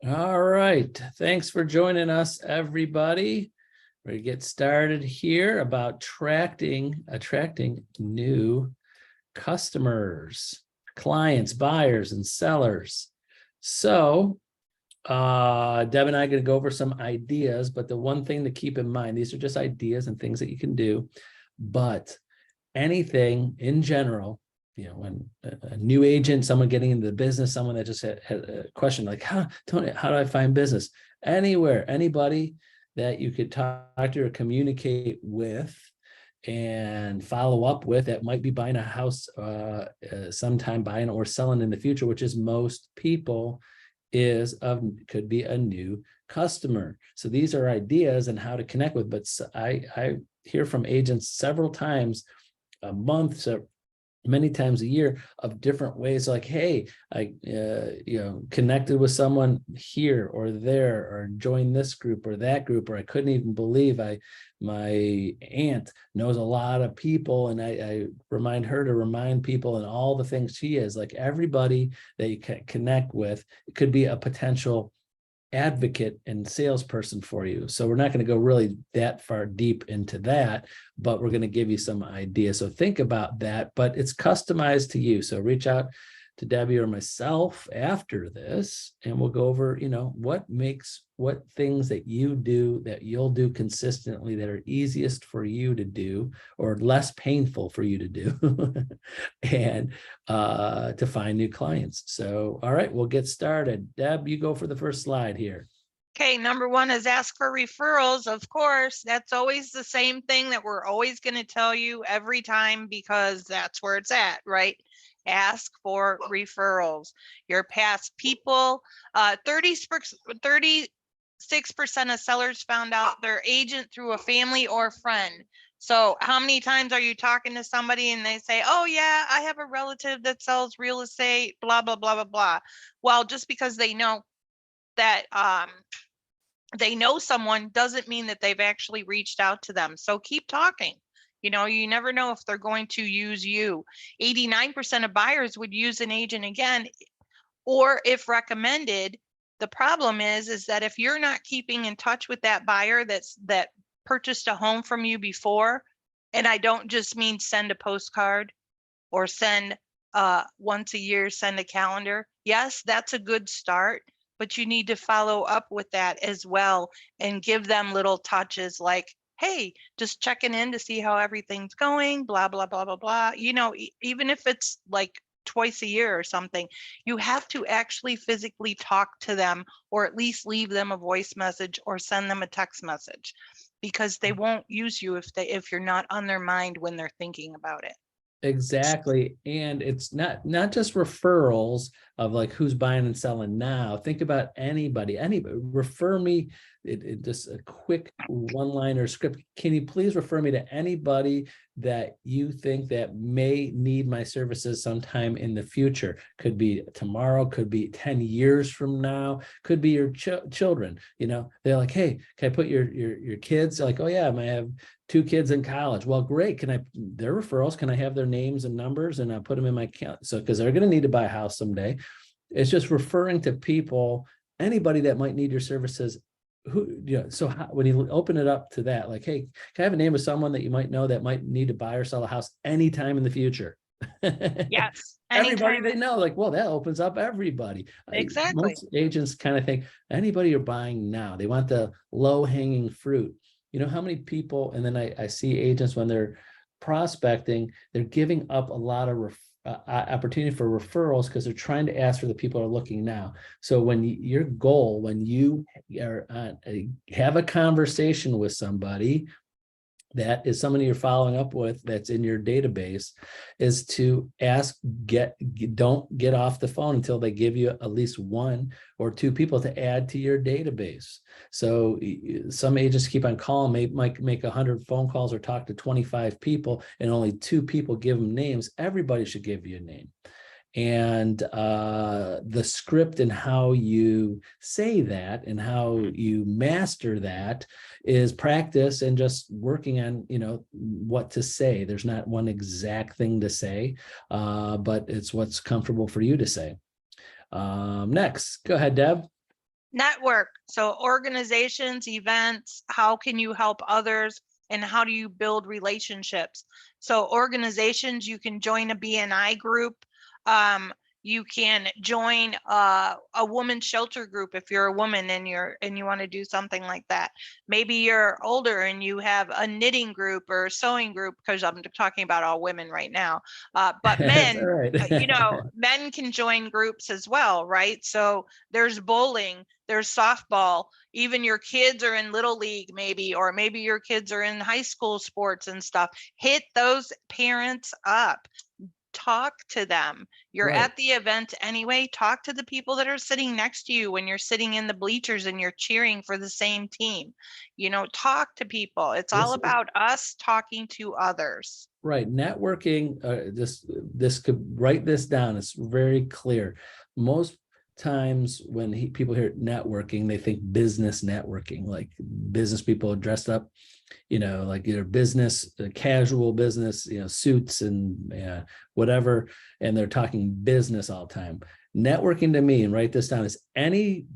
All right. Thanks for joining us, everybody. We're going to get started here about attracting new customers, clients, buyers, and sellers. So Deb and I are going to go over some ideas, but the one thing to keep in mind, these are just ideas and things that you can do, but anything in general, when a new agent, someone getting into the business, someone that just had a question like, Tony, how do I find business? Anywhere, anybody that you could talk to or communicate with and follow up with that might be buying a house sometime, buying or selling in the future, which is most people, could be a new customer. So these are ideas and how to connect with, but I hear from agents several times a month, so many times a year, of different ways, like, hey, I connected with someone here or there, or joined this group or that group, or I couldn't even believe my aunt knows a lot of people, and I remind her to remind people, and all the things she is. Like, everybody that you can connect with, it could be a potential advocate and salesperson for you. So we're not going to go really that far deep into that, but we're going to give you some ideas. So think about that, but it's customized to you. So reach out to Debbie or myself after this, and we'll go over, what things that you do, that you'll do consistently, that are easiest for you to do or less painful for you to do and to find new clients. So, all right, we'll get started. Deb, you go for the first slide here. Okay, number one is ask for referrals. Of course, that's always the same thing that we're always going to tell you every time, because that's where it's at, right? Ask for referrals. Your past people, 36% of sellers found out their agent through a family or friend. So how many times are you talking to somebody and they say, oh yeah, I have a relative that sells real estate, blah, blah, blah, blah, blah. Well, just because they know that they know someone doesn't mean that they've actually reached out to them. So keep talking. You never know if they're going to use you. 89% of buyers would use an agent again, or if recommended. The problem is that if you're not keeping in touch with that buyer that purchased a home from you before, and I don't just mean send a postcard or send once a year, send a calendar. Yes, that's a good start, but you need to follow up with that as well and give them little touches like, hey, just checking in to see how everything's going, blah, blah, blah, blah, blah. Even if it's like twice a year or something, you have to actually physically talk to them, or at least leave them a voice message or send them a text message, because they won't use you if you're not on their mind when they're thinking about it. Exactly. And it's not just referrals of like who's buying and selling now. Think about anybody refer me. Just a quick one-liner script. Can you please refer me to anybody that you think that may need my services sometime in the future? Could be tomorrow, could be 10 years from now, could be your children. They're like, hey, can I put your kids? They're like, oh yeah, I have 2 kids in college. Well, great. Their referrals, can I have their names and numbers, and I'll put them in my account? So, because they're going to need to buy a house someday. It's just referring to people, anybody that might need your services. So when you open it up to that, like, hey, can I have a name of someone that you might know that might need to buy or sell a house anytime in the future? Yes. Everybody they know, like, well, that opens up everybody. Exactly. Most agents kind of think anybody you're buying now, they want the low-hanging fruit. How many people, and then I see agents when they're prospecting, they're giving up a lot of opportunity for referrals because they're trying to ask for the people who are looking now. So when your goal, when you are have a conversation with somebody that is somebody you're following up with that's in your database, is to don't get off the phone until they give you at least 1 or 2 people to add to your database. So some agents keep on calling, might make 100 phone calls or talk to 25 people, and only 2 people give them names. Everybody should give you a name. And the script and how you say that and how you master that is practice and just working on, what to say. There's not one exact thing to say, but it's what's comfortable for you to say. Next, go ahead, Deb. Network. So organizations, events, how can you help others and how do you build relationships? So organizations, you can join a BNI group. You can join a woman's shelter group if you're a woman and you want to do something like that. Maybe you're older and you have a knitting group or a sewing group, because I'm talking about all women right now. But That's all men, right. men can join groups as well, right? So there's bowling, there's softball, even your kids are in little league maybe, or maybe your kids are in high school sports and stuff. Hit those parents up, talk to them. You're Right. at the event anyway, talk to the people that are sitting next to you when you're sitting in the bleachers and you're cheering for the same team. Talk to people. It's all This is about us talking to others. right. Networking, this could write this down. It's very clear. Most times when people hear networking, they think business networking, like business people dressed up, like your business, casual business, suits and whatever, and they're talking business all the time. Networking to me, and write this down, is any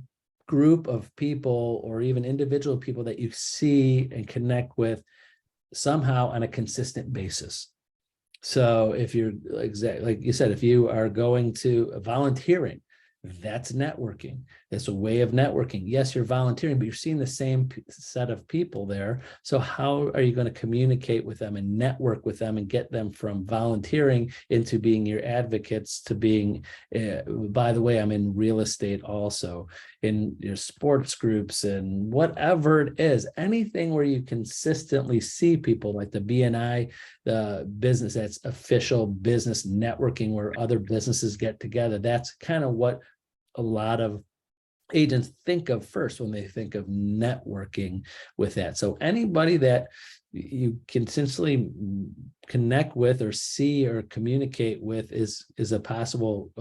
group of people or even individual people that you see and connect with somehow on a consistent basis. So if you're like you said, if you are going to volunteering, that's networking. That's a way of networking. Yes, you're volunteering, but you're seeing the same set of people there. So how are you going to communicate with them and network with them and get them from volunteering into being your advocates to being, by the way, I'm in real estate also, in your sports groups and whatever it is, anything where you consistently see people like the BNI, the business that's official business networking where other businesses get together. That's kind of what a lot of agents think of first when they think of networking with that. So anybody that you consistently connect with or see or communicate with is a possible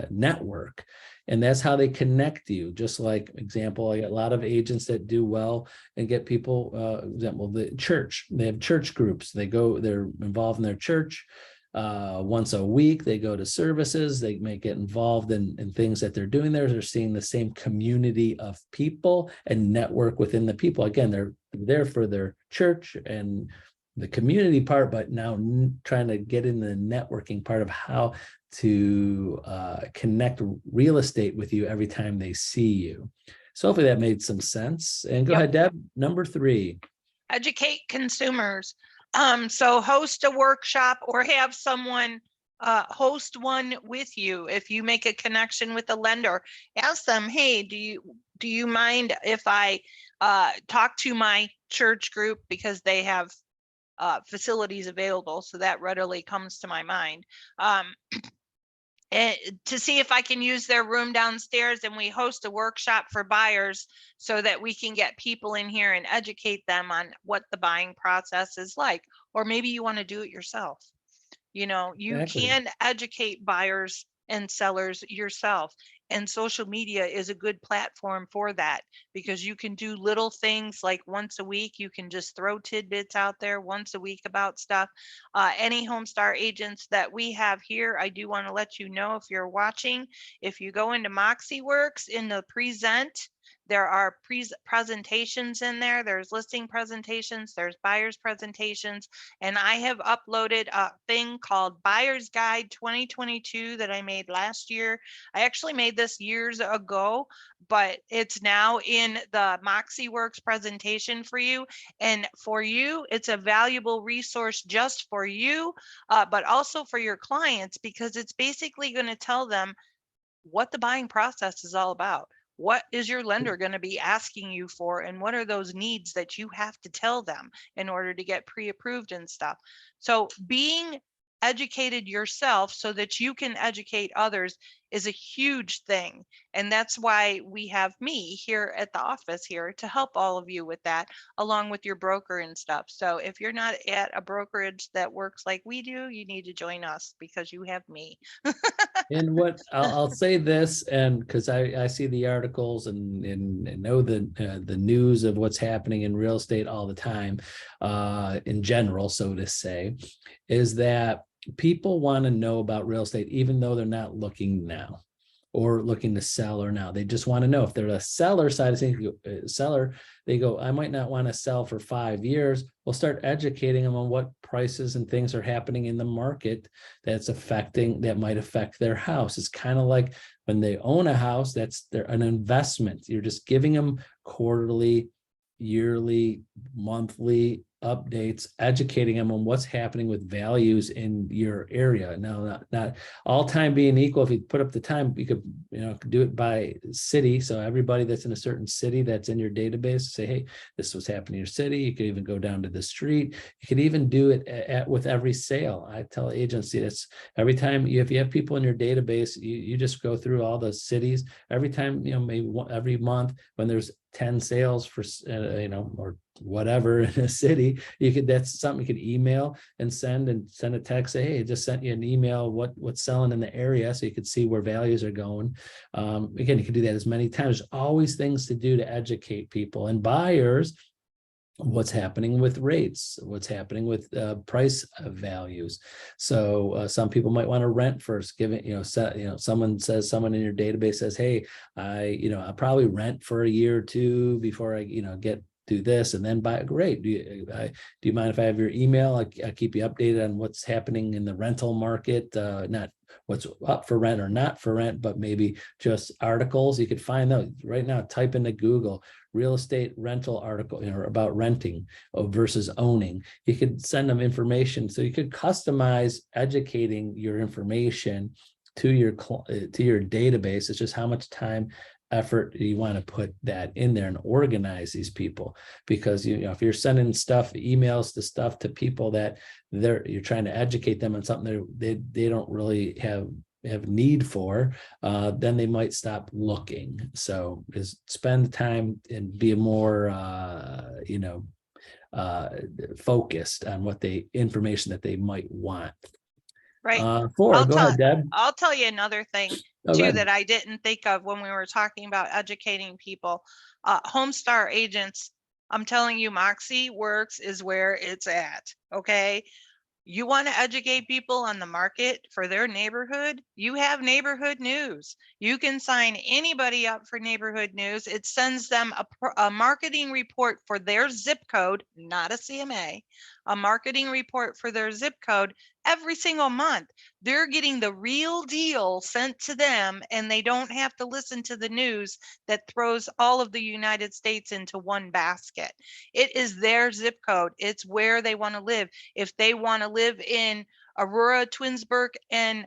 network. And that's how they connect you. Just like example, I got a lot of agents that do well and get people, example, the church, they have church groups. They're involved in their church. Once a week, they go to services, they may get involved in things that they're doing there. They're seeing the same community of people and network within the people. Again, they're there for their church and the community part, but now trying to get in the networking part of how to connect real estate with you every time they see you. So hopefully that made some sense. And go ahead, Deb, number 3. Educate consumers. So host a workshop or have someone host one with you. If you make a connection with a lender, ask them, hey, do you mind if I talk to my church group, because they have facilities available. So that readily comes to my mind. To see if I can use their room downstairs, and we host a workshop for buyers so that we can get people in here and educate them on what the buying process is like. Or maybe you want to do it yourself. You Exactly. can educate buyers and sellers yourself. And social media is a good platform for that, because you can do little things like once a week, you can just throw tidbits out there once a week about stuff. Any Homestar agents that we have here, I do want to let you know, if you're watching, if you go into MoxieWorks in the present, there are presentations in there. There's listing presentations, there's buyers presentations, and I have uploaded a thing called Buyer's Guide 2022 that I made last year. I actually made this years ago, but it's now in the MoxieWorks presentation for you. And for you, it's a valuable resource just for you, but also for your clients, because it's basically going to tell them what the buying process is all about. What is your lender going to be asking you for? And what are those needs that you have to tell them in order to get pre-approved and stuff? So being educated yourself so that you can educate others is a huge thing. And that's why we have me here at the office here to help all of you with that, along with your broker and stuff. So if you're not at a brokerage that works like we do, you need to join us, because you have me. And what I'll say this, and because I see the articles and know the news of what's happening in real estate all the time, in general, so to say, is that people want to know about real estate even though they're not looking now. or looking to sell or now. They just want to know if they're a seller side of things, seller, they go, I might not want to sell for 5 years. We'll start educating them on what prices and things are happening in the market that might affect their house. It's kind of like when they own a house, that's an investment. You're just giving them quarterly, yearly, monthly updates, educating them on what's happening with values in your area. Now, not all time being equal. If you put up the time, you could, do it by city. So everybody that's in a certain city that's in your database, say, hey, this is what's happening in your city. You could even go down to the street. You could even do it with every sale. I tell agency that's every time if you have people in your database, you just go through all the cities every time, maybe every month when there's 10 sales for, or whatever in a city, that's something you could email and send a text, say, hey, I just sent you an email, what's selling in the area, so you could see where values are going. Again, you can do that as many times. There's always things to do to educate people and buyers. What's happening with rates, what's happening with price values. So some people might want to rent first, someone in your database says, hey, I'll probably rent for a year or two before I, do this and then buy. Great. Do you mind if I have your email? I keep you updated on what's happening in the rental market, not what's up for rent or not for rent, but maybe just articles. You could find out right now, type into Google real estate rental article, about renting versus owning. You could send them information. So you could customize educating your information to your database. It's just how much time, effort you want to put that in there and organize these people, because if you're sending emails to people that you're trying to educate them on something they don't really have need for, then they might stop looking. So is spend time and be more focused on what information that they might want. Right. Go ahead, Deb. I'll tell you another thing too that I didn't think of when we were talking about educating people. Homestar agents, I'm telling you, Moxie Works is where it's at. Okay. You want to educate people on the market for their neighborhood? You have neighborhood news. You can sign anybody up for neighborhood news. It sends them a marketing report for their zip code, not a CMA, a marketing report for their zip code every single month. They're getting the real deal sent to them, and they don't have to listen to the news that throws all of the United States into one basket. It is their zip code. It's where they want to live. If they want to live in Aurora, Twinsburg, and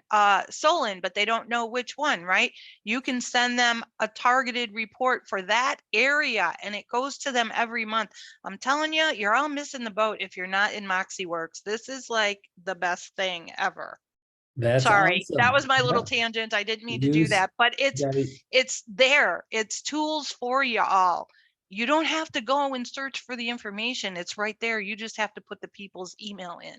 Solon, but they don't know which one, right? You can send them a targeted report for that area, and it goes to them every month. I'm telling you, you're all missing the boat if you're not in Moxie Works. This is like the best thing ever. That's sorry. awesome. That was my little tangent. I didn't mean to do that, but it's there. It's tools for you all. You don't have to go and search for the information. It's right there. You just have to put the people's email in.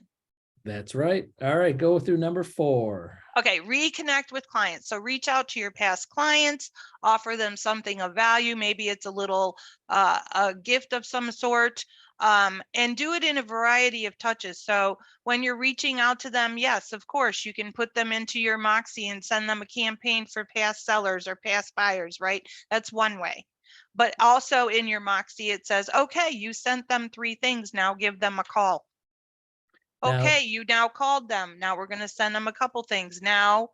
That's right. All right, go through number 4. Okay, reconnect with clients. So reach out to your past clients, offer them something of value. Maybe it's a little a gift of some sort, and do it in a variety of touches. So when you're reaching out to them, yes, of course, you can put them into your Moxie and send them a campaign for past sellers or past buyers, right? That's one way. But also in your Moxie, it says, okay, you sent them 3 things. Now give them a call. Okay, you now called them. Now we're going to send them a couple things. Now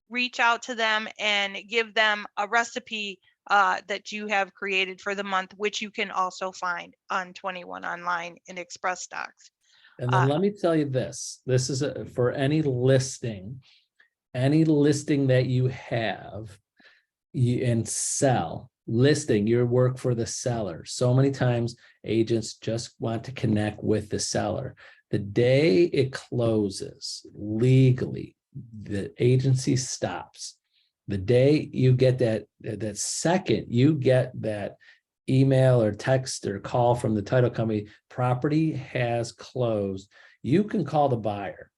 reach out to them and give them a recipe that you have created for the month, which you can also find on 21 Online in Express Docs. And then let me tell you this. This is for any listing that you have and sell. Listing your work for the seller. So many times agents just want to connect with the seller. The day it closes legally, the agency stops. The day you get that second you get that email or text or call from the title company, property has closed, you can call the buyer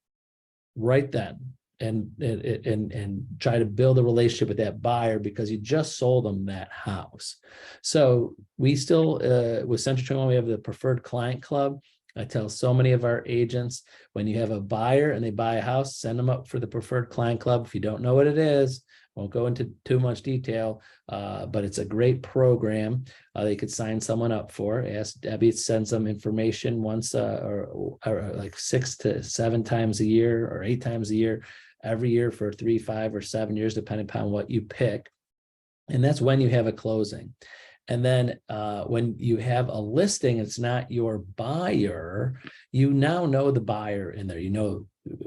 right then and try to build a relationship with that buyer, because you just sold them that house. So we still with Century 21, we have the preferred client club. I tell so many of our agents, when you have a buyer and they buy a house, send them up for the preferred client club. If you don't know what it is, Won't go into too much detail, but it's a great program. They could sign someone up for. Ask Debbie to send some information once or like 6 to 7 times a year or 8 times a year, every year for 3, 5, or 7 years, depending upon what you pick. And that's when you have a closing. And then when you have a listing, it's not your buyer. You now know the buyer in there. You know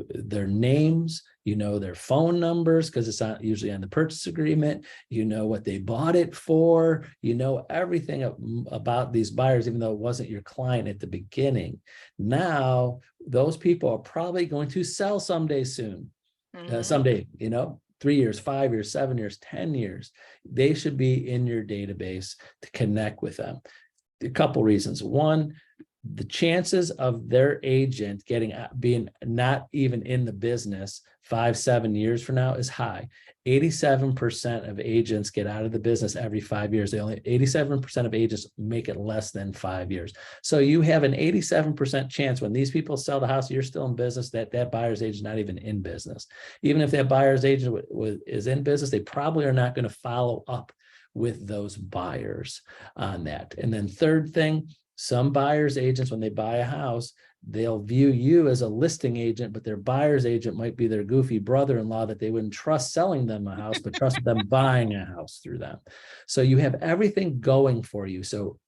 their names, you know their phone numbers, because it's not usually on the purchase agreement. You know what they bought it for. You know everything about these buyers, even though it wasn't your client at the beginning. Now, those people are probably going to sell someday soon. Someday, 3 years, 5 years, 7 years, 10 years, they should be in your database to connect with them. A couple reasons. One, the chances of their agent being not even in the business 5, 7 years from now is high. 87% of agents get out of the business every 5 years. 87% of agents make it less than 5 years. So you have an 87% chance when these people sell the house, you're still in business, that buyer's agent is not even in business. Even if that buyer's agent is in business, they probably are not going to follow up with those buyers on that. And then third thing, some buyer's agents, when they buy a house, they'll view you as a listing agent, but their buyer's agent might be their goofy brother-in-law that they wouldn't trust selling them a house, but trust them buying a house through them. So you have everything going for you. So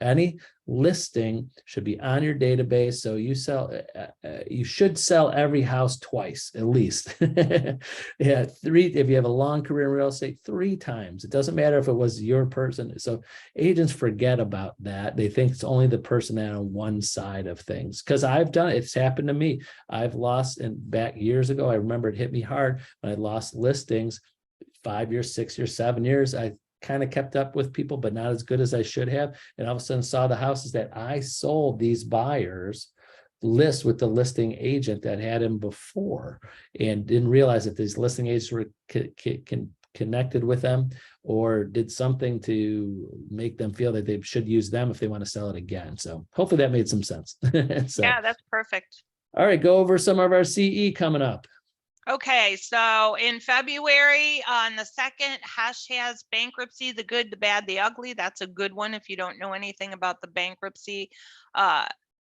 any listing should be on your database. So you should sell every house twice, at least. Yeah, 3, if you have a long career in real estate, 3 times. It doesn't matter if it was your person. So agents forget about that. They think it's only the person that on one side of things. Because I've done it. It's happened to me. I've lost, and back years ago, I remember it hit me hard when I lost listings 5 years, 6 years, 7 years. I kind of kept up with people, but not as good as I should have. And all of a sudden saw the houses that I sold these buyers list with the listing agent that had him before, and didn't realize that these listing agents were connected with them or did something to make them feel that they should use them if they want to sell it again. So hopefully that made some sense. So, Yeah, that's perfect. All right, go over some of our CE coming up. Okay, so in February on the 2nd, Hash has bankruptcy, the good, the bad, the ugly. That's a good one if you don't know anything about the bankruptcy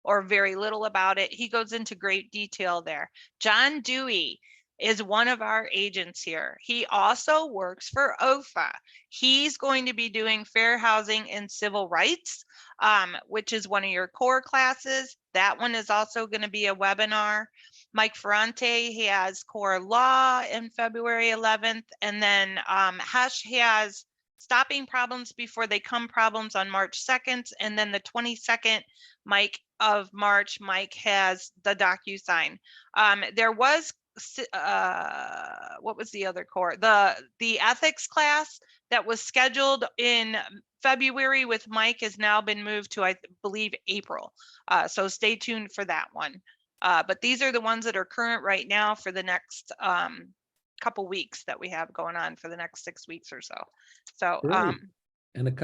or very little about it. He goes into great detail there. John Dewey is one of our agents here. He also works for OFA. He's going to be doing fair housing and civil rights, which is one of your core classes. That one is also going to be a webinar. Mike Ferrante, he has core law in February 11th. And then Hash has stopping problems before they come problems on March 2nd. And then the 22nd, of March, Mike has the DocuSign. There was what was the other core? The ethics class that was scheduled in February with Mike has now been moved to, I believe, April. So stay tuned for that one. But these are the ones that are current right now for the next couple weeks that we have going on for the next 6 weeks or so. So and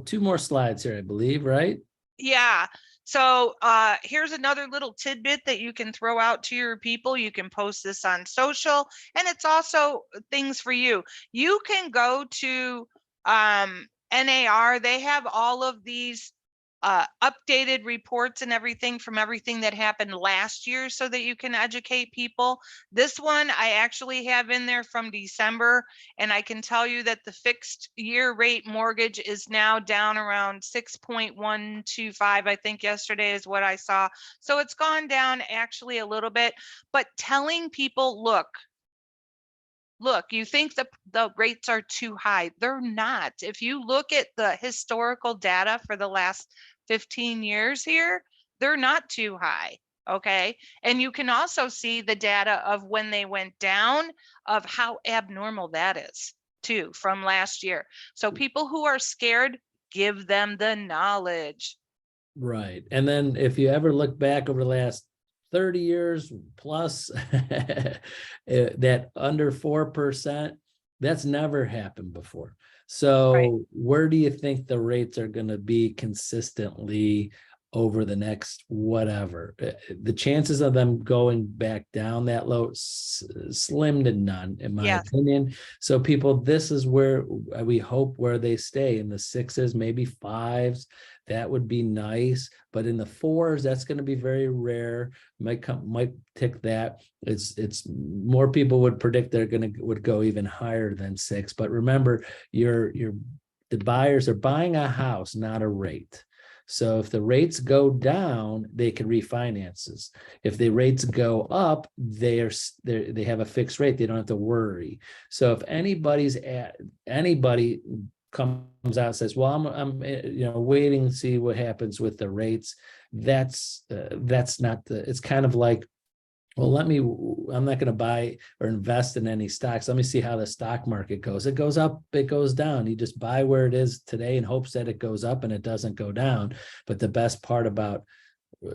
2 more slides here, I believe, right? Yeah. So here's another little tidbit that you can throw out to your people. You can post this on social, and it's also things for you. You can go to NAR. They have all of these updated reports and everything from everything that happened last year so that you can educate people. This one I actually have in there from December, and I can tell you that the fixed year rate mortgage is now down around 6.125. I think yesterday is what I saw. So it's gone down actually a little bit, but telling people, look, you think the rates are too high. They're not. If you look at the historical data for the last 15 years here, they're not too high. Okay. And you can also see the data of when they went down, of how abnormal that is too from last year. So people who are scared, give them the knowledge. Right. And then if you ever look back over the last 30 years plus, that under 4%, that's never happened before. So where do you think the rates are going to be consistently over the next whatever. The chances of them going back down that low, slim to none, in my Yes. opinion. So people, this is where we hope where they stay, in the 6s, maybe 5s. That would be nice, but in the 4s, that's going to be very rare. Might tick that. It's more people would predict they're would go even higher than 6. But remember, the buyers are buying a house, not a rate. So if the rates go down, they can refinances. If the rates go up, they have a fixed rate. They don't have to worry. So if anybody comes out and says, well, I'm waiting to see what happens with the rates, that's not it's kind of like, well, I'm not going to buy or invest in any stocks. Let me see how the stock market goes. It goes up, it goes down. You just buy where it is today in hopes that it goes up and it doesn't go down. But the best part about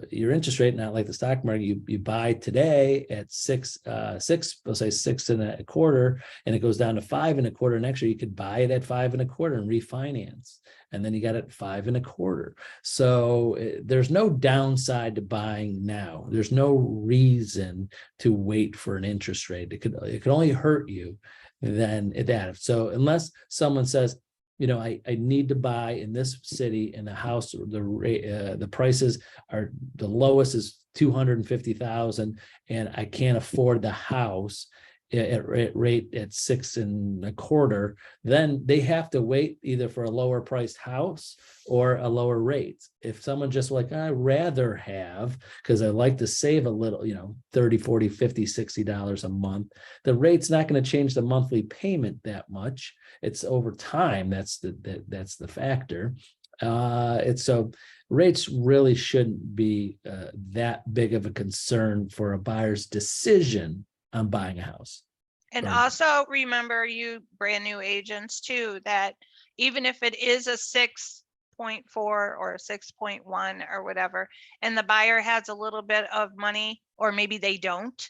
your interest rate, not like the stock market, you buy today at 6, we'll say 6.25, and it goes down to 5.25 next year. You could buy it at 5.25 and refinance, and then you got it 5.25. So there's no downside to buying now. There's no reason to wait for an interest rate. It could only hurt you then that. So unless someone says, I need to buy in this city, in the house, the prices are, the lowest is 250,000, and I can't afford the house at rate at 6.25, then they have to wait either for a lower priced house or a lower rate. If someone just like, I'd rather have, because I like to save a little, 30, 40, 50, $60 a month, the rate's not going to change the monthly payment that much. It's over time. That's the factor. So rates really shouldn't be that big of a concern for a buyer's decision on buying a house. And also remember, you brand new agents too, that even if it is a 6.4 or a 6.1 or whatever, and the buyer has a little bit of money, or maybe they don't,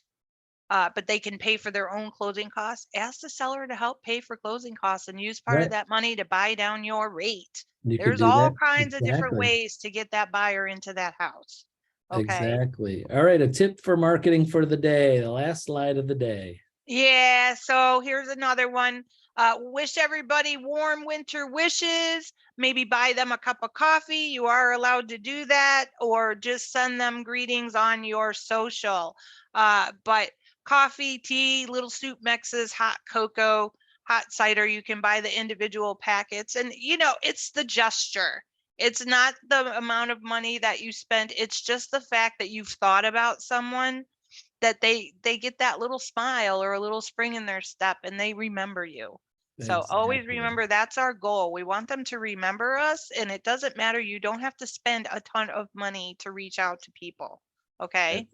but they can pay for their own closing costs, ask the seller to help pay for closing costs and use part of that money to buy down your rate. There's all kinds of different ways to get that buyer into that house. Okay. Exactly. All right. A tip for marketing for the day, the last slide of the day. Yeah. So here's another one. Wish everybody warm winter wishes. Maybe buy them a cup of coffee. You are allowed to do that, or just send them greetings on your social. But coffee, tea, little soup mixes, hot cocoa, hot cider, you can buy the individual packets. And, it's the gesture. It's not the amount of money that you spend. It's just the fact that you've thought about someone, that they get that little smile or a little spring in their step, and they remember you. So always remember, that's our goal. We want them to remember us, and it doesn't matter. You don't have to spend a ton of money to reach out to people. Okay.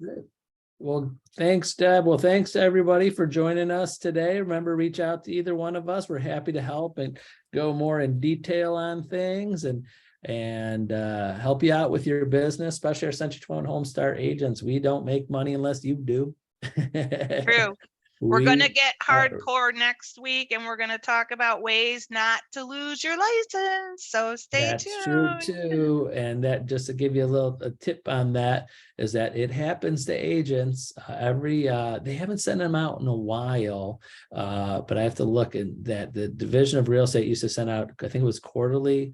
Well, thanks, Deb. Well, thanks to everybody for joining us today. Remember, reach out to either one of us. We're happy to help and go more in detail on things and help you out with your business, especially our Century 21 Homestar agents. We don't make money unless you do. True. We're going to get hardcore next week, and we're going to talk about ways not to lose your license. So stay tuned. That's true too. And that, just to give you a tip on that, is that it happens to agents they haven't sent them out in a while, but I have to look at that. The Division of Real Estate used to send out, I think it was quarterly,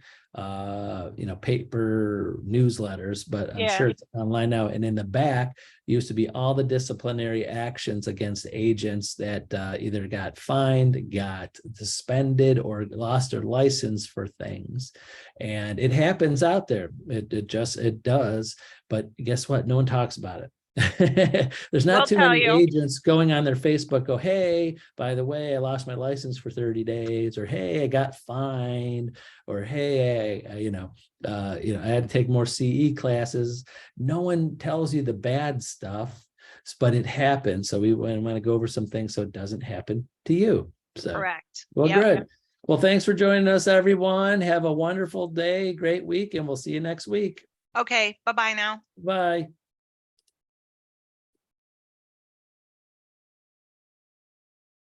paper newsletters, but I'm sure it's online now. And in the back used to be all the disciplinary actions against agents that either got fined, got suspended, or lost their license for things. And it happens out there. It does. But guess what? No one talks about it. There's not too many agents going on their Facebook, go, hey, by the way, I lost my license for 30 days, or hey, I got fined, or hey, I had to take more CE classes. No one tells you the bad stuff, but it happens. So we want to go over some things so it doesn't happen to you. So correct. Well, good. Well, thanks for joining us, everyone. Have a wonderful day, great week, and we'll see you next week. Okay. Bye-bye now. Bye.